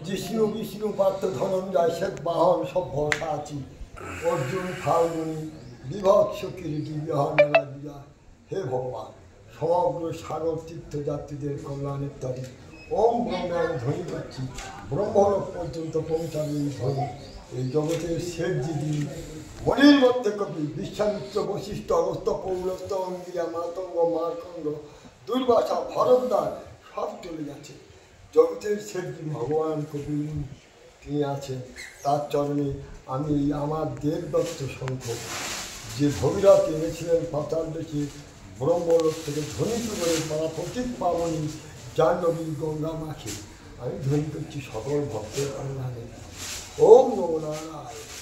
जिष्णु विष्णु पात्र धनंजय शेख बाहन सभ्य साची अर्जुन फाल्गुनी विभत्स किरीटी विहंगना विजय हे भगवान समग्र सागर तीर्थयात्रीদের কল্যাণেত্তরী ओम ब्रह्मांड ध्वनि করছি ব্রহ্মলোক পর্যন্ত পৌঁছাবে এই ধ্বনি এই জগতের শেষ দিদি মনির মধ্যে কবি বিশ্বামিত্র বশিষ্ঠ অগস্ত্য পৌলস্ত্য অঙ্গিরা মাতঙ্গ মার্কণ্ড দুর্বাসা ভরদ্বার সব চলে গেছে জগতের শেষ ভগবান কবি তিনি আছেন তার চরণে আমি আমার দেবদত্ত শঙ্খ যে ভগীরথ এনেছিলেন পাতাল দেশে ব্রহ্মলোক থেকে ধ্বনিত করে তারা প্রতীক পাবনী জাহ্নবী গঙ্গা মাখে আমি ধ্বনি করছি সকল ভক্তের কল্যাণে ওম নমো নারায়ণ